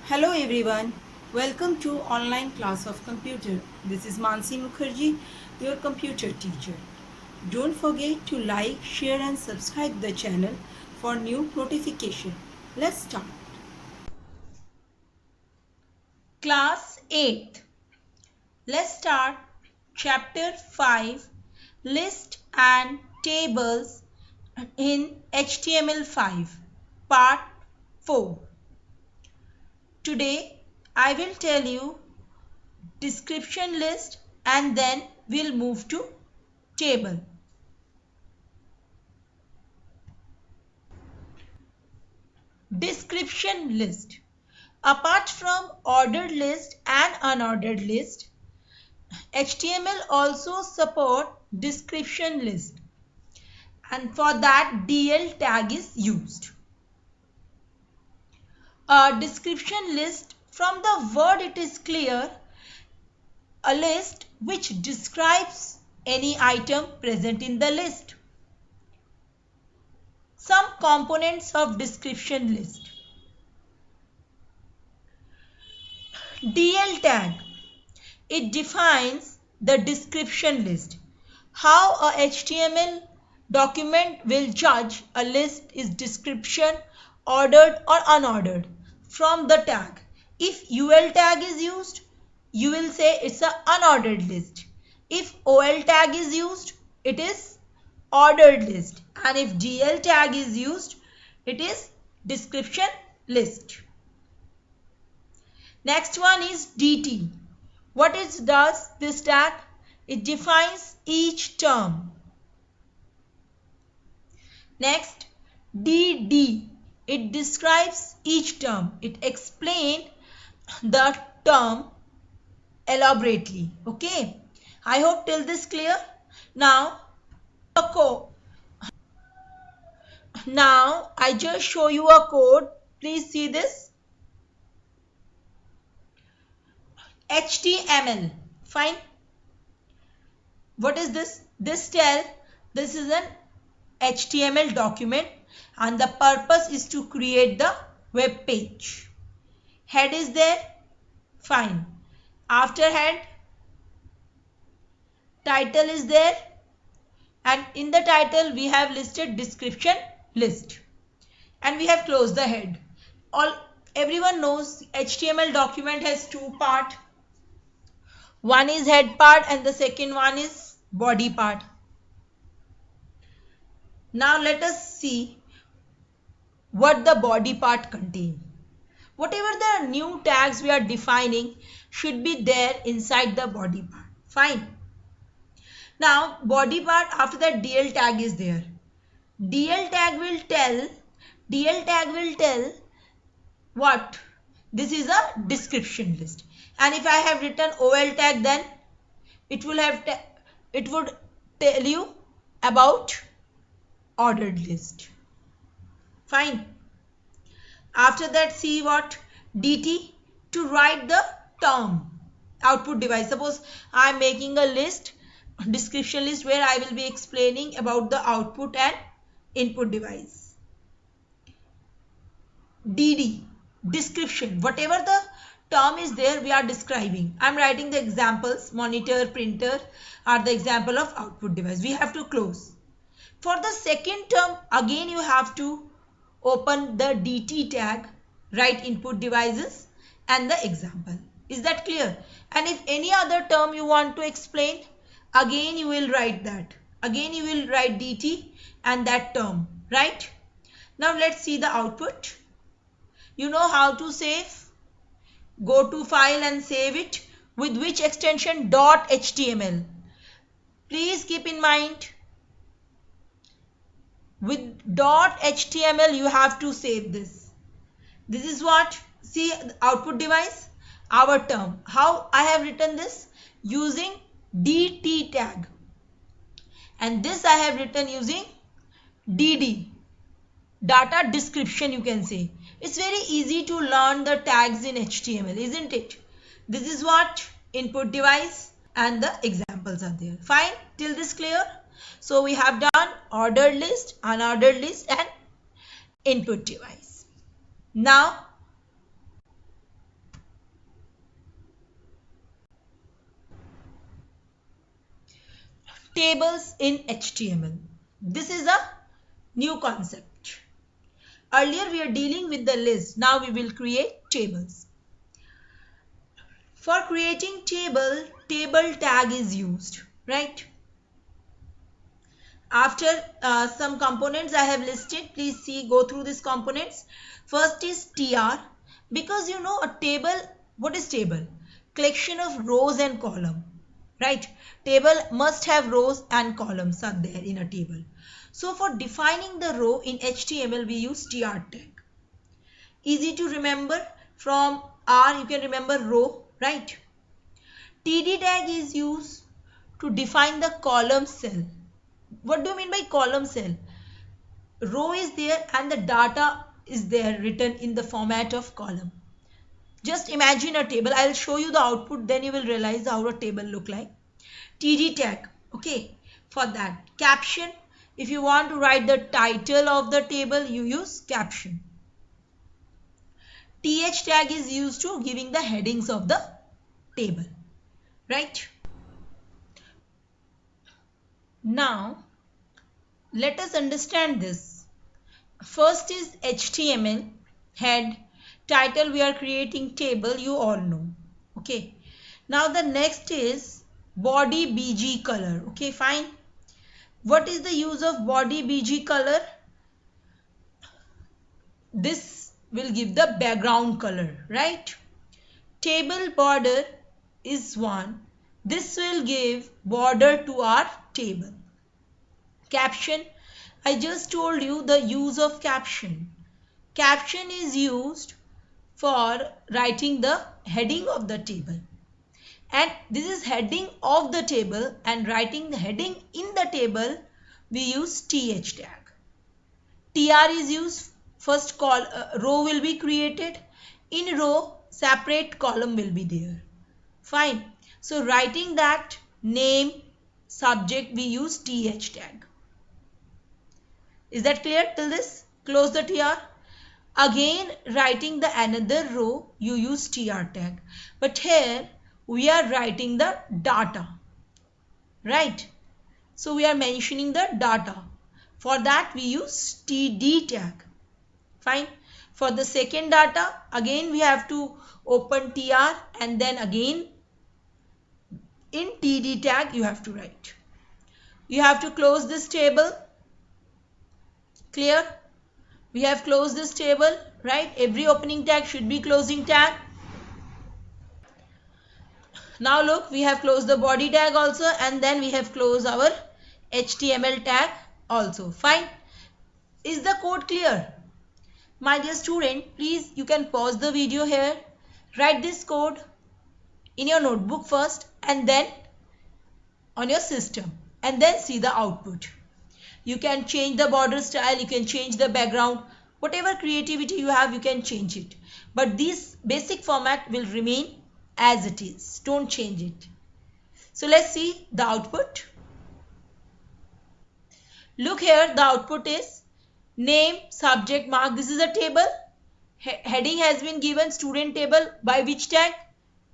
Hello everyone, welcome to online class of computer. This is Mansi Mukherjee, your computer teacher. Don't forget to like, share and subscribe the channel for new notification. Let's start. Class 8th. Let's start chapter 5, list and tables in HTML5, part 4. Today I will tell you description list and then we'll move to table. Description list. Apart from ordered list and unordered list, HTML also support description list, and for that DL tag is used. A description list, from the word it is clear, a list which describes any item present in the list. Some components of description list. DL tag. It defines the description list. How a HTML document will judge a list is description, ordered or unordered, from the tag. If UL tag is used, you will say it's an unordered list. If OL tag is used, it is ordered list. And if DL tag is used, it is description list. Next one is DT. What it does, this tag? It defines each term. Next, DD. It describes each term. It explains the term elaborately. Okay. I hope till this clear. Now I just show you a code. Please see this. HTML. Fine. What is this? This is an HTML document and the purpose is to create the web page. Head is there. Fine. After head, title is there, and in the title we have listed description list, and we have closed the head. Everyone knows HTML document has two parts. One is head part and the second one is body part. Now let us see what the body part contains. Whatever the new tags we are defining should be there inside the body part. Fine. Now body part, after that DL tag is there. DL tag will tell what? This is a description list. And if I have written OL tag, then it would tell you about ordered list. Fine. After that, see what? DT, to write the term, output device. Suppose I am making a list, description list, where I will be explaining about the output and input device. DD, description. Whatever the term is there, we are describing. I am writing the examples. Monitor, printer are the example of output device. We have to close. For the second term, again you have to open the DT tag, write input devices and the example. Is that clear? And if any other term you want to explain, again you will write that. Again you will write DT and that term, right? Now let's see the output. You know how to save. Go to file and save it. With which extension? .html. Please keep in mind, with .html you have to save this. This is what? See, output device, our term. How I have written this? Using DT tag. And this I have written using DD. Data description, you can say. It's very easy to learn the tags in HTML, isn't it? This is what? Input device and the examples are there. Fine. Till this clear? So we have done ordered list, unordered list and input device. Now tables in HTML. This is a new concept. Earlier we are dealing with the list. Now we will create tables. For creating table tag is used, right? After some components I have listed, please see, go through these components. First is tr, because you know a table, what is table? Collection of rows and column, right? Table must have rows and columns are there in a table. So for defining the row in HTML we use tr tag. Easy to remember, from R you can remember row, right? TD tag is used to define the column cell. What do you mean by column cell? Row is there and the data is there written in the format of column. Just imagine a table. I'll show you the output, then you will realize how a table look like. TD tag, okay. For that, caption, if you want to write the title of the table, you use caption. TH tag is used to giving the headings of the table, right? Now let us understand this. First is HTML, head, title, we are creating table, you all know, okay. Now the next is body BG color, okay, fine. What is the use of body BG color? This will give the background color, right? Table border is one. This will give border to our table. Caption, I just told you the use of caption. Caption is used for writing the heading of the table. And this is heading of the table, and writing the heading in the table we use TH tag. TR is used, first row will be created. In row separate column will be there. Fine. So writing that name, subject, we use TH tag. Is that clear till this? Close the TR. Again writing the another row you use TR tag. But here we are writing the data, right? So we are mentioning the data. For that we use TD tag. Fine. For the second data, again we have to open TR and then again in TD tag you have to write. You have to close this table. Clear? We have closed this table, right? Every opening tag should be closing tag. Now look, we have closed the body tag also, and then we have closed our HTML tag also. Fine. Is the code clear? My dear student, please you can pause the video here. Write this code in your notebook first and then on your system, and then see the output. You can change the border style, you can change the background, whatever creativity you have you can change it. But this basic format will remain as it is. Don't change it. So let's see the output. Look here, the output is name, subject, mark. This is a table. Heading has been given, student table, by which tag?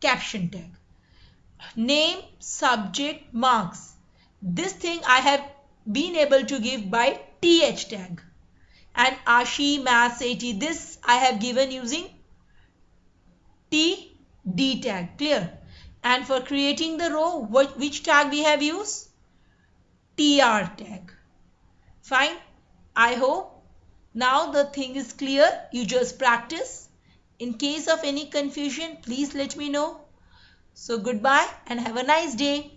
Caption tag. Name, subject, marks. This thing I have been able to give by TH tag. And Ashi, Maths 80, this I have given using TD tag. Clear? And for creating the row, which tag we have used? TR tag. Fine. I hope now the thing is clear. You just practice. In case of any confusion, please let me know. So goodbye and have a nice day.